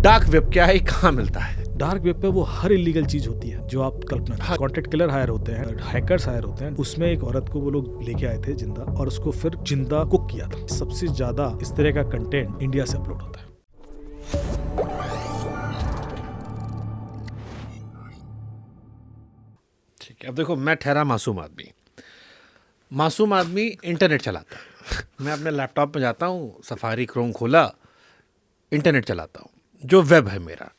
Dark web क्या है, कहाँ मिलता है? डार्क वेब पे वो हर इलीगल चीज होती है जो आप कल्पना हाँ। कॉन्ट्रैक्ट किलर हायर होते हैं, हैकर्स हायर होते हैं। उसमें एक औरत को वो लोग लेके आए थे जिंदा, और उसको फिर जिंदा कुक किया था। सबसे ज्यादा इस तरह का कंटेंट इंडिया से अपलोड होता है। ठीक है, अब देखो, मैं ठहरा मासूम आदमी इंटरनेट चलाता है। मैं अपने लैपटॉप में जाता हूँ, सफारी क्रोम खोला, इंटरनेट चलाता हूँ, जो वेब है मेरा।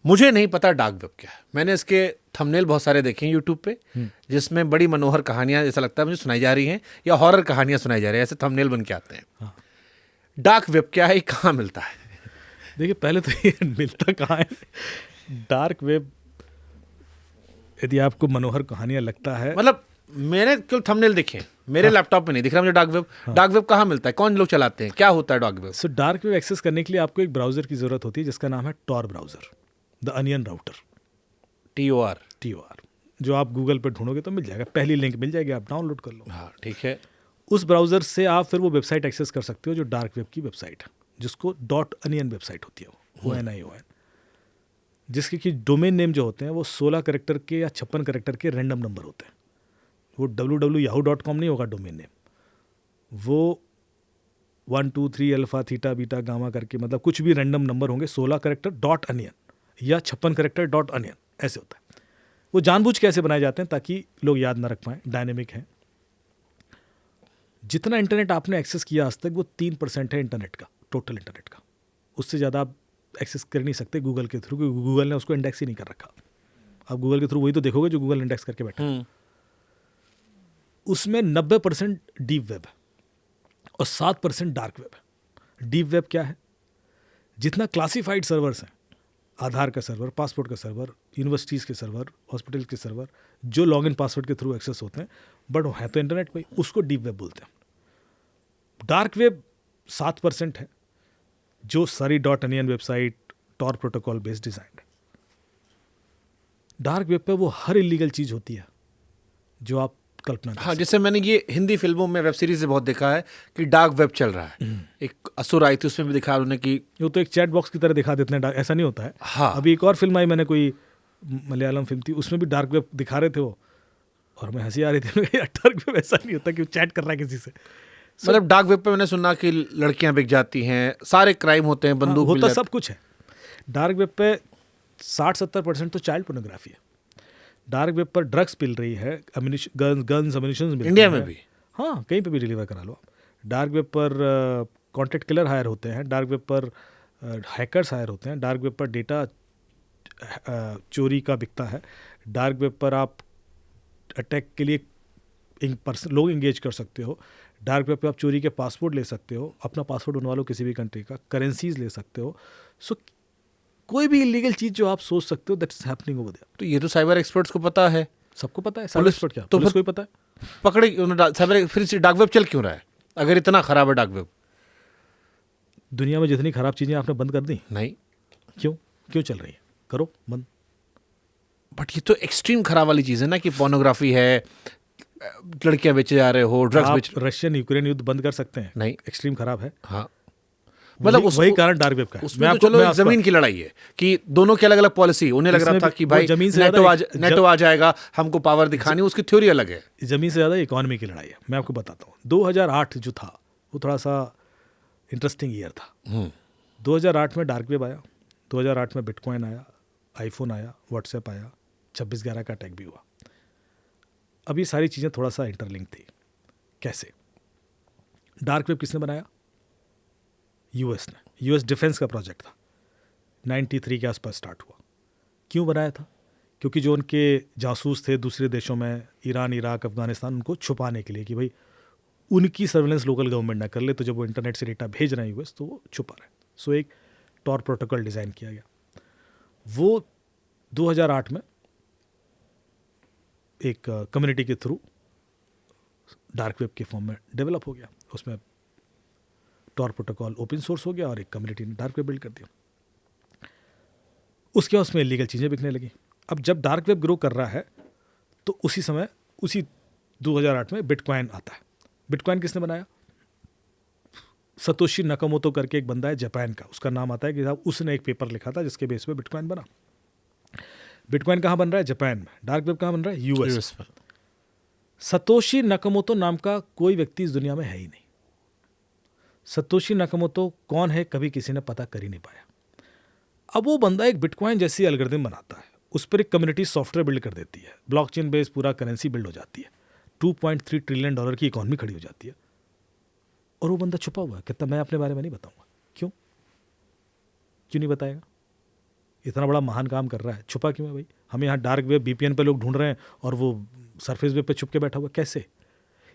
मुझे नहीं पता डार्क वेब क्या है। मैंने इसके थंबनेल बहुत सारे देखे हैं यूट्यूब पे, जिसमें बड़ी मनोहर कहानियां जैसा लगता है मुझे सुनाई जा रही हैं, या हॉरर कहानियां सुनाई जा रही हैं, ऐसे थंबनेल बन के आते हैं। हाँ। डार्क वेब क्या है, कहाँ मिलता है? देखिए, पहले तो ये मिलता कहाँ है डार्क वेब? यदि आपको मनोहर कहानियां लगता है, मतलब मैंने केवल थंबनेल देखे, मेरे लैपटॉप में नहीं दिख रहा मुझे डार्क वेब। डार्क वेब कहाँ मिलता है, कौन लोग चलाते हैं, क्या होता है dark web? So dark web access करने के लिए आपको एक ब्राउजर की जरूरत होती है जिसका नाम है Tor browser, the onion router, TOR, जो आप गूगल पे ढूंढोगे तो मिल जाएगा। पहली लिंक मिल जाएगी, आप डाउनलोड कर लो। हाँ, ठीक है। उस ब्राउजर से आप फिर वो वेबसाइट एक्सेस कर सकते हो जो डार्क वेब की वेबसाइट है, जिसको .onion वेबसाइट होती है, वो ONION, जिसके कि डोमेन नेम जो होते हैं वो 16 कैरेक्टर के या 56 कैरेक्टर के रैंडम नंबर होते हैं। वो www.yahoo.com नहीं होगा डोमेन नेम, वो 1 2 3 अल्फा थीटा बीटा गामा करके, मतलब कुछ भी रैंडम नंबर होंगे, 16 कैरेक्टर .onion या 56 कैरेक्टर .onion ऐसे होता है। वो जानबूझ के ऐसे बनाए जाते हैं ताकि लोग याद ना रख पाएं, डायनेमिक है। जितना इंटरनेट आपने एक्सेस किया आज तक वो 3% है इंटरनेट का, टोटल इंटरनेट का। उससे ज़्यादा आप एक्सेस कर नहीं सकते गूगल के थ्रू, क्योंकि गूगल ने उसको इंडेक्स ही नहीं कर रखा। आप गूगल के थ्रू वही तो देखोगे जो गूगल इंडेक्स करके बैठा है। उसमें 90% डीप वेब है और 7% डार्क वेब है। डीप वेब क्या है? जितना क्लासिफाइड सर्वर्स हैं, आधार का सर्वर, पासपोर्ट का सर्वर, यूनिवर्सिटीज़ के सर्वर, हॉस्पिटल के सर्वर, जो लॉगिन पासवर्ड के थ्रू एक्सेस होते हैं, बट वो है तो इंटरनेट पे, उसको डीप वेब बोलते हैं। डार्क वेब 7% है, जो सारी .onion website, Tor protocol based design है। डार्क वेब पे वो हर इलीगल चीज होती है जो आप कल्पना कर हाँ, जैसे मैंने ये हिंदी फिल्मों में, वेब सीरीज से बहुत देखा है कि डार्क वेब चल रहा है। एक असुर आई थी, उसमें भी दिखाया उन्होंने कि वो तो एक चैट बॉक्स की तरह दिखा देते हैं, ऐसा नहीं होता है। हाँ। अभी एक और फिल्म आई, मैंने कोई मलयालम फिल्म थी, उसमें भी डार्क वेब दिखा रहे थे वो, और मैं हंसी आ रही थी। डार्क वेब ऐसा नहीं होता कि वो चैट कर रहा है किसी से। मतलब डार्क वेब पे मैंने सुना कि लड़कियां बिक जाती हैं, सारे क्राइम होते हैं, बंदूक मिल होता जाती सब कुछ है। डार्क वेब पे 60-70% तो चाइल्ड पोर्नोग्राफी है। डार्क वेब पर ड्रग्स मिल रही है, गन्स अम्युनिशन इंडिया में भी। हाँ, कहीं पे भी डिलीवर करा लो आप। डार्क वेब पर कॉन्ट्रैक्ट किलर हायर होते हैं, डार्क वेब पर हैकर्स हायर होते हैं, डार्क वेब पर डेटा चोरी का बिकता है, डार्क वेब पर आप अटैक के लिए लोग इंगेज कर सकते हो। डार्क वेब पे आप चोरी के पासपोर्ट ले सकते हो, अपना पासपोर्ट बनवा लो किसी भी कंट्री का, करेंसीज ले सकते हो। सो कोई भी इलीगल चीज जो आप सोच सकते हो, that is happening over there. तो ये तो साइबर एक्सपर्ट्स को पता है, सबको पता है। पुलिस- साइबर एक्सपर्ट क्या, तो पुलिस फिर- को ही पता है। पकड़े साइबर, फिर डार्क वेब चल क्यों रहा है अगर इतना खराब है डार्क वेब? दुनिया में जितनी खराब चीजें आपने बंद कर दी, नहीं, क्यों चल रही है? करो बंद। बट ये तो एक्सट्रीम खराब वाली चीज है ना, कि पोर्नोग्राफी है, लड़कियां बेचे जा रहे हो, ड्रग्स बेच। आप रशियन यूक्रेन युद्ध बंद कर सकते हैं? नहीं। एक्सट्रीम खराब है। हाँ, मतलब वही कारण डार्क वेब का है। उसमें तो चलो एक जमीन की लड़ाई है कि दोनों की अलग अलग पॉलिसी। उन्हें लग रहा था कि भाई जमीन से नेटो आ जाएगा, हमको पावर दिखानी, उसकी थ्योरी अलग है। जमीन से ज़्यादा इकोनॉमी की लड़ाई है। मैं आपको बताता हूँ, 2008 जो था वो थोड़ा सा इंटरेस्टिंग ईयर था। 2008 में डार्क वेब आया, 2008 में बिटकॉइन आया, आईफोन आया, व्हाट्सएप आया, 26/11 का अटैक भी हुआ। अब ये सारी चीज़ें थोड़ा सा इंटरलिंक थी। कैसे? डार्क वेब किसने बनाया? यूएस ने। यूएस डिफेंस का प्रोजेक्ट था, 93 के आसपास स्टार्ट हुआ। क्यों बनाया था? क्योंकि जो उनके जासूस थे दूसरे देशों में, ईरान, इराक, अफगानिस्तान, उनको छुपाने के लिए कि भाई उनकी सर्वेलेंस लोकल गवर्नमेंट ना कर ले, तो जब वो इंटरनेट से डेटा भेज रहे हैं यूएस, तो वो छुपा रहे। सो एक टॉर प्रोटोकॉल डिज़ाइन किया गया। वो 2008 में एक कम्युनिटी के थ्रू डार्क वेब के फॉर्म में डेवलप हो गया। उसमें टॉर प्रोटोकॉल ओपन सोर्स हो गया और एक कम्युनिटी ने डार्क वेब बिल्ड कर दिया। उसके बाद उसमें इलीगल चीज़ें बिकने लगी। अब जब डार्क वेब ग्रो कर रहा है तो उसी समय, उसी 2008 में बिटकॉइन आता है। बिटकॉइन किसने बनाया? सतोशी नकामोटो करके एक बंदा है जापान का, उसका नाम आता है कि साहब उसने एक पेपर लिखा था जिसके बेस पे बिटकॉइन बना। बिटकॉइन कहाँ बन रहा है? जापान में। डार्क वेब कहाँ बन रहा है? यूएस। यूएस में। सतोशी नकामोटो नाम का कोई व्यक्ति इस दुनिया में है ही नहीं। सतोशी नकामोटो कौन है कभी किसी ने पता कर ही नहीं पाया। अब वो बंदा एक बिटकॉइन जैसी एल्गोरिथम बनाता है, उस पर एक कम्युनिटी सॉफ्टवेयर बिल्ड कर देती है, ब्लॉकचेन बेस्ड पूरा करेंसी बिल्ड हो जाती है, $2.3 ट्रिलियन की इकॉनमी खड़ी हो जाती है, और वो बंदा छुपा हुआ है, कहता मैं अपने बारे में नहीं बताऊंगा। क्यों नहीं बताएगा? इतना बड़ा महान काम कर रहा है, छुपा क्यों है भाई? हमें यहाँ डार्क वेब VPN पे लोग ढूंढ रहे हैं और वो सरफेस वेब पे छुप के बैठा हुआ, कैसे?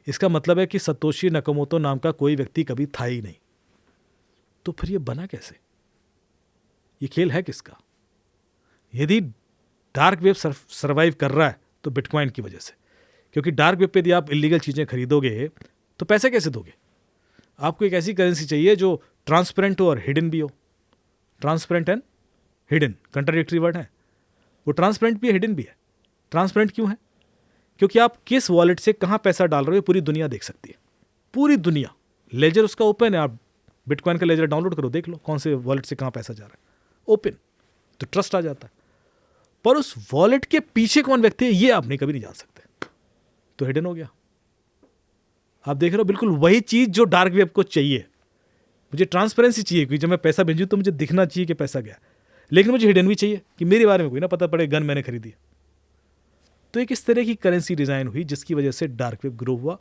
इसका मतलब है कि सतोशी नकामोटो नाम का कोई व्यक्ति कभी था ही नहीं। तो फिर ये बना कैसे? ये खेल है किसका? यदि डार्क वेब सर्वाइव कर रहा है तो बिटकॉइन की वजह से, क्योंकि डार्क वेब पे यदि आप इलीगल चीज़ें खरीदोगे तो पैसे कैसे दोगे? आपको एक ऐसी करेंसी चाहिए जो ट्रांसपेरेंट हो और हिडन भी हो। Transparent and hidden contradictory word है। वो ट्रांसपेरेंट भी है, हिडन भी है। ट्रांसपेरेंट क्यों है? क्योंकि आप किस वॉलेट से कहाँ पैसा डाल रहे हो पूरी दुनिया देख सकती है, पूरी दुनिया। लेजर उसका ओपन है, आप बिटकॉइन का लेजर डाउनलोड करो, देख लो कौन से वॉलेट से कहाँ पैसा जा रहा है, ओपन, तो ट्रस्ट आ जाता है। पर उस वॉलेट के पीछे कौन व्यक्ति है ये आप नहीं कभी नहीं जान सकते, तो हिडन हो गया। आप देख रहे हो बिल्कुल वही चीज जो डार्क वेब को चाहिए। मुझे ट्रांसपेरेंसी चाहिए कि जब मैं पैसा भेजूं तो मुझे दिखना चाहिए कि पैसा गया, लेकिन मुझे हिडन भी चाहिए कि मेरे बारे में कोई ना पता पड़े गन मैंने खरीदी। तो एक इस तरह की करेंसी डिजाइन हुई जिसकी वजह से डार्क वेब ग्रो हुआ,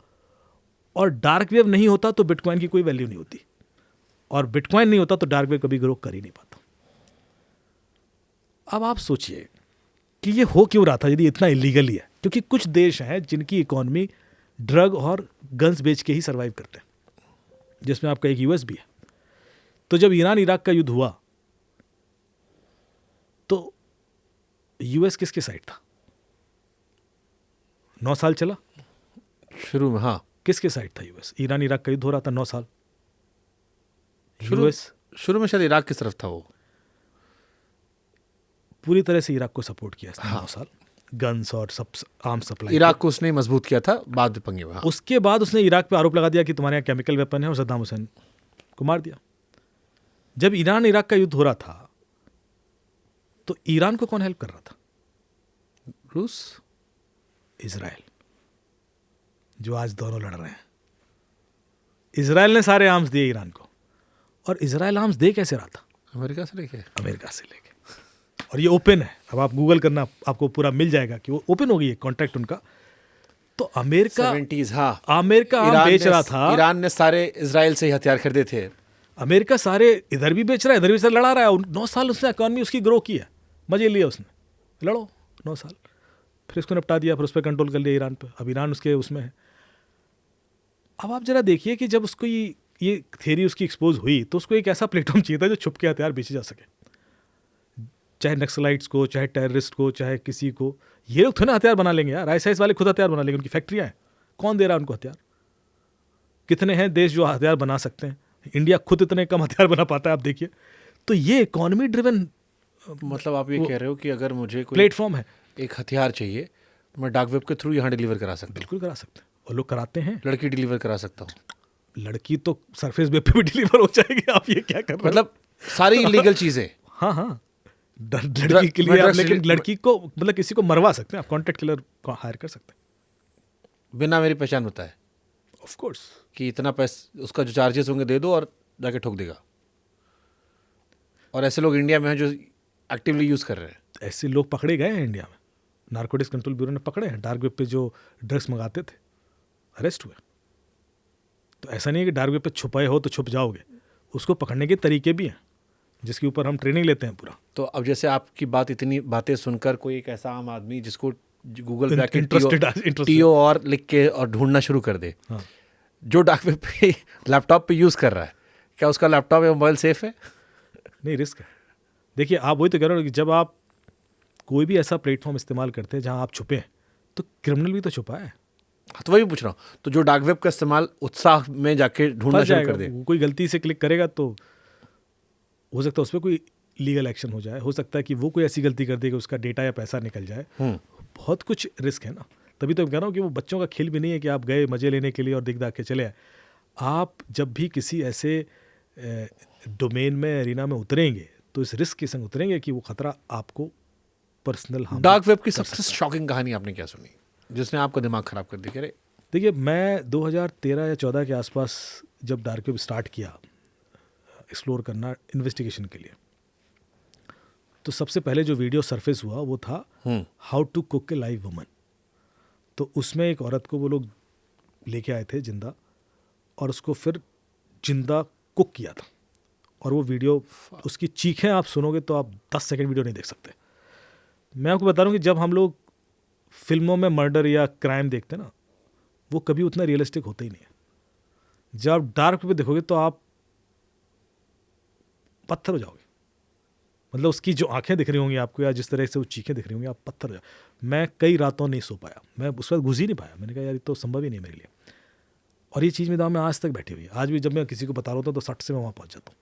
और डार्क वेब नहीं होता तो बिटकॉइन की कोई वैल्यू नहीं होती, और बिटकॉइन नहीं होता तो डार्क वेब कभी ग्रो कर ही नहीं पाता। अब आप सोचिए कि ये हो क्यों रहा था यदि इतना इलीगल ही है, क्योंकि कुछ देश हैं जिनकी इकोनॉमी ड्रग और गन्स बेच के ही सर्वाइव करते हैं, जिसमें आपका एक यूएस भी है। तो जब ईरान इराक का युद्ध हुआ तो यूएस किसके साइड था? 9 साल चला शुरू में। हाँ, किसके साइड था यूएस? ईरान इराक का युद्ध हो रहा था 9 साल। शुरू में शायद इराक की तरफ था वो, पूरी तरह से इराक को सपोर्ट किया इसने। 9 साल गन्स और सब आर्म सप्लाई। इराक को उसने मजबूत किया था बाद में पंगे में। हाँ। उसके बाद उसने इराक पे आरोप लगा दिया कि तुम्हारे यहाँ केमिकल वेपन है, और सद्दाम हुसैन को मार दिया। जब ईरान इराक का युद्ध हो रहा था तो ईरान को कौन हेल्प कर रहा था? रूस, इजराइल, जो आज दोनों लड़ रहे हैं। इजराइल ने सारे आर्म्स दिए ईरान को, और इजराइल आर्म्स दे कैसे रहा था? अमेरिका से लेके। अमेरिका से लेके। और ये ओपन है, अब आप गूगल करना आपको पूरा मिल जाएगा कि वो ओपन हो गई है कॉन्ट्रैक्ट उनका। तो अमेरिका 70s, हाँ, अमेरिका आर्म बेच रहा था। ईरान ने सारे इजराइल से ही हथियार खरीदे थे। अमेरिका सारे इधर भी बेच रहा है, इधर भी से लड़ा रहा है। 9 साल उसने इकॉनमी उसकी ग्रो की है, मजे लिया उसने। लड़ो 9 साल, फिर उसको निपटा दिया, फिर उस पर कंट्रोल कर लिया ईरान पे। अब ईरान उसके उसमें है। अब आप जरा देखिए कि जब उसको ये थ्योरी उसकी एक्सपोज हुई तो उसको एक ऐसा प्लेटफॉर्म चाहिए था जो छुप के हथियार बेचे जा सके, चाहे नक्सलाइट्स को, चाहे टेररिस्ट को, चाहे किसी को। ये लोग थोड़ा ना हथियार बना लेंगे यार, आईएसआईएस वाले खुद हथियार बना लेंगे, उनकी फैक्ट्रियाँ हैं। कौन दे रहा है उनको हथियार? कितने हैं देश जो हथियार बना सकते हैं? इंडिया खुद इतने कम हथियार बना पाता है, आप देखिए। तो ये इकोनॉमी ड्रिवन, मतलब आप ये कह रहे हो कि अगर मुझे कोई प्लेटफॉर्म है, एक हथियार चाहिए, मैं डार्क वेब के थ्रू यहाँ डिलीवर करा सकता हूँ। बिल्कुल करा सकते हैं, और लोग कराते हैं। लड़की डिलीवर करा सकता हूँ। लड़की तो सरफेस वेब पे भी डिलीवर हो जाएगी। आप ये क्या कर रहे हो? मतलब सारी इलीगल चीजें। हाँ हाँ, लड़की के लिए आप, लेकिन लड़की को मतलब किसी को मरवा सकते हैं आप, कॉन्ट्रैक्ट किलर को हायर कर सकते हैं बिना मेरी पहचान बताए, ऑफ कोर्स। कि इतना पैसा उसका जो चार्जेस होंगे दे दो और जाके ठोक देगा। और ऐसे लोग इंडिया में हैं जो एक्टिवली यूज कर रहे हैं। ऐसे लोग पकड़े गए हैं इंडिया में, नारकोटिक्स कंट्रोल ब्यूरो ने पकड़े हैं। डार्क वेब पे जो ड्रग्स मंगाते थे अरेस्ट हुए। तो ऐसा नहीं है कि डार्क वेब पे छुपाए हो तो छुप जाओगे, उसको पकड़ने के तरीके भी हैं जिसके ऊपर हम ट्रेनिंग लेते हैं पूरा। तो अब जैसे आपकी इतनी बातें सुनकर कोई एक ऐसा आम आदमी जिसको गूगल पे इंटरेस्टेड टीओ और लिख के और ढूंढना शुरू कर दे, हाँ। जो डार्क वेब पे लैपटॉप पे यूज कर रहा है, क्या उसका लैपटॉप या मोबाइल सेफ है? नहीं, रिस्क है। देखिए आप वही तो कह रहे हो कि जब आप कोई भी ऐसा प्लेटफॉर्म इस्तेमाल करते हैं जहां आप छुपे हैं, तो क्रिमिनल भी तो छुपा है। तो वही पूछ रहा हूँ। तो जो डार्क वेब का इस्तेमाल उत्साह में जाके ढूंढना शुरू कर दे, कोई गलती से क्लिक करेगा तो हो सकता है उस पर कोई लीगल एक्शन हो जाए, हो सकता है कि वो कोई ऐसी गलती कर दे कि उसका डेटा या पैसा निकल जाए। बहुत कुछ रिस्क है ना। तभी तो मैं कह रहा हूँ कि वो बच्चों का खेल भी नहीं है कि आप गए मजे लेने के लिए और दिख दाख के चले आए। आप जब भी किसी ऐसे डोमेन में, एरिना में उतरेंगे तो इस रिस्क के संग उतरेंगे कि वो खतरा आपको पर्सनल हार्म। डार्क वेब की सबसे शॉकिंग कहानी आपने क्या सुनी जिसने आपका दिमाग खराब कर दिया? अरे देखिए, मैं 2013 या 14 के आसपास जब डार्क वेब स्टार्ट किया एक्सप्लोर करना इन्वेस्टिगेशन के लिए, तो सबसे पहले जो वीडियो सरफेस हुआ वो था how to cook a live woman. तो उसमें एक औरत को वो लोग लेके आए थे जिंदा, और उसको फिर जिंदा कुक किया था। और वो वीडियो, उसकी चीखें आप सुनोगे तो आप 10 सेकंड वीडियो नहीं देख सकते। मैं आपको बता रहा हूँ कि जब हम लोग फिल्मों में मर्डर या क्राइम देखते हैं ना, वो कभी उतना रियलिस्टिक होता ही नहीं है। जब आप डार्क पे देखोगे तो आप पत्थर हो जाओगे। मतलब उसकी जो आंखें दिख रही होंगी आपको, या जिस तरह से वो चीखें दिख रही होंगी, आप पत्थर हो जाओगे। मैं कई रातों नहीं सो पाया, मैं उस वक्त घुस ही नहीं पाया। मैंने कहा यार ये तो संभव ही नहीं मेरे लिए। और ये चीज़ मेरे दिमाग में आज तक बैठी हुई है। आज भी जब मैं किसी को बता रहा होता हूँ तो 60 से मैं वहाँ पहुँच जाता हूँ।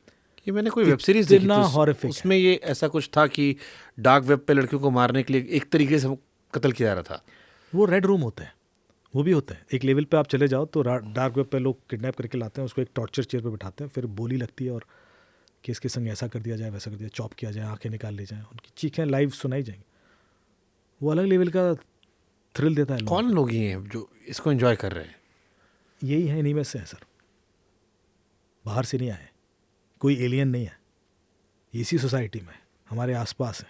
ये मैंने कोई वेब सीरीज देखी इतना थी, horrific उसमें ये ऐसा कुछ था कि डार्क वेब पे लड़कियों को मारने के लिए एक तरीके से कत्ल किया जा रहा था। वो रेड रूम होते हैं, वो भी होते हैं। एक लेवल पे आप चले जाओ तो डार्क वेब पे लोग किडनैप करके लाते हैं, उसको एक टॉर्चर चेयर पे बिठाते हैं, फिर बोली लगती है और कि इसके संग ऐसा कर दिया जाए, वैसा कर दिया, चॉप किया जाए, आंखें निकाल ली जाए, उनकी चीखें लाइव सुनाई जाएंगी। वो अलग लेवल का थ्रिल देता है लोगों कौन लोग ये हैं जो इसको एंजॉय कर रहे हैं? को। यही है, इन्हीं में से है सर, बाहर से नहीं आए, कोई एलियन नहीं है, इसी सोसाइटी में हमारे आसपास है।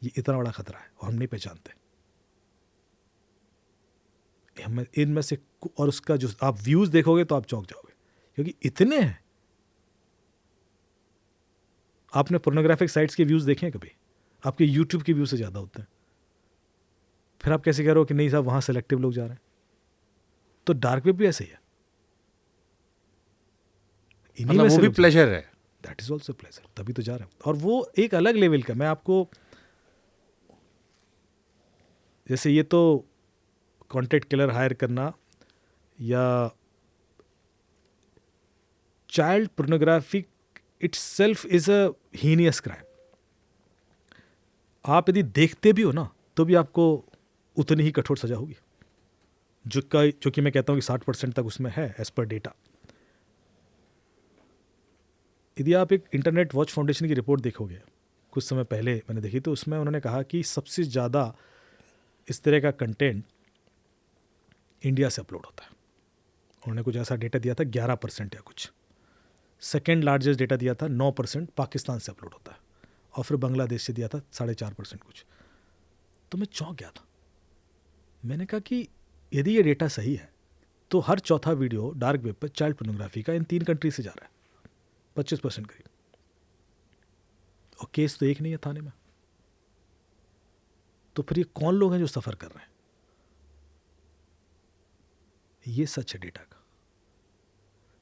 ये इतना बड़ा खतरा है और हम नहीं पहचानते। हम इनमें से, और उसका जो आप व्यूज देखोगे तो आप चौंक जाओगे, क्योंकि इतने हैं। आपने पोर्नोग्राफिक साइट्स के व्यूज देखे हैं कभी? आपके यूट्यूब के व्यू से ज़्यादा होते हैं। फिर आप कैसे कह रहे हो कि नहीं साहब वहाँ सेलेक्टिव लोग जा रहे हैं? तो डार्क वेब भी ऐसे ही है। इन्हीं मतलब में वो से भी लोग प्लेजर है। दैट इज ऑल्सो प्लेजर, तभी तो जा रहे हैं। और वो एक अलग लेवल का, मैं आपको, जैसे ये तो कॉन्टेंट किलर हायर करना या child pornography itself is a heinous crime. आप यदि देखते भी हो ना तो भी आपको उतनी ही कठोर सजा होगी, जो कि मैं कहता हूँ कि 60% तक उसमें है एज पर डेटा। यदि आप एक इंटरनेट वॉच फाउंडेशन की रिपोर्ट देखोगे, कुछ समय पहले मैंने देखी, तो उसमें उन्होंने कहा कि सबसे ज़्यादा इस तरह का कंटेंट इंडिया से अपलोड होता है। उन्होंने कुछ ऐसा डेटा दिया था 11% या कुछ। सेकेंड लार्जेस्ट डेटा दिया था 9% पाकिस्तान से अपलोड होता है, और फिर बांग्लादेश से दिया था 4.5% कुछ। तो मैं चौंक गया था। मैंने कहा कि यदि ये डेटा सही है तो हर चौथा वीडियो डार्क वेब पर चाइल्ड पोर्नोग्राफी का इन 3 कंट्री से जा रहा है, 25% करीब। और केस तो एक नहीं है थाने में। तो फिर ये कौन लोग हैं जो सफ़र कर रहे हैं? ये सच है डेटा का।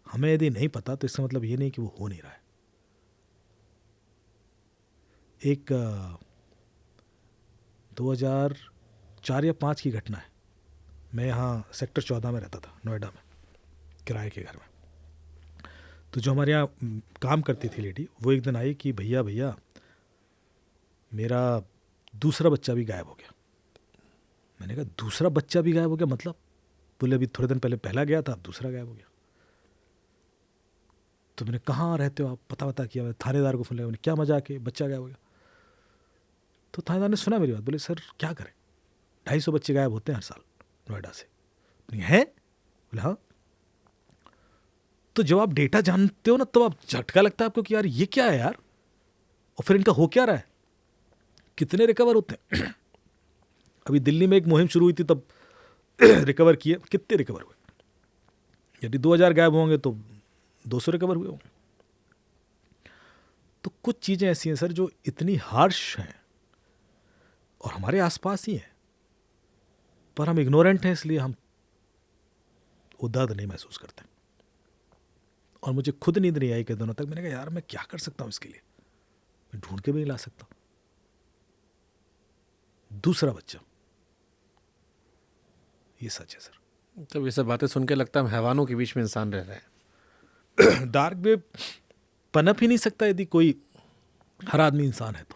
हमें यदि नहीं पता तो इसका मतलब ये नहीं कि वो हो नहीं रहा है। एक 2004 या 5 की घटना है। मैं यहाँ सेक्टर 14 में रहता था, नोएडा में, किराए के घर में। तो जो हमारे यहाँ काम करती थी लेडी, वो एक दिन आई कि भैया भैया मेरा दूसरा बच्चा भी गायब हो गया। मैंने कहा दूसरा बच्चा भी गायब हो गया मतलब? बोले अभी थोड़े दिन पहले पहला गया था, अब दूसरा गायब हो गया। तो मैंने कहाँ रहते हो आप, पता किया। मैंने थानेदार को फोन लिया, मैंने क्या मजाक है, बच्चा गायब हो गया। तो थानेदार ने सुना मेरी बात, बोले सर क्या करें, 250 बच्चे गायब होते हैं हर साल नोएडा से। हैं? बोले हाँ। तो जब आप डेटा जानते हो ना, तब आप झटका लगता है आपको कि यार ये क्या है यार, और फिर इनका हो क्या रहा है, कितने रिकवर होते हैं। अभी दिल्ली में एक मुहिम शुरू हुई थी, तब रिकवर किए, कितने रिकवर हुए? यदि 2000 गायब होंगे तो 200 रिकवर हुए होंगे। तो कुछ चीज़ें ऐसी हैं सर जो इतनी हार्श हैं और हमारे आसपास ही हैं, पर हम इग्नोरेंट हैं, इसलिए हम वो दर्द नहीं महसूस करते। और मुझे खुद नींद नहीं आई कई दिनों तक। मैंने कहा यार मैं क्या कर सकता हूँ इसके लिए, मैं ढूंढ के भी नहीं ला सकता। दूसरा बच्चा, ये सच है सर। तब ये सब बातें सुन के लगता है हम हैवानों के बीच में इंसान रह रहे हैं। डार्क वेब पनप ही नहीं सकता यदि कोई, हर आदमी इंसान है तो।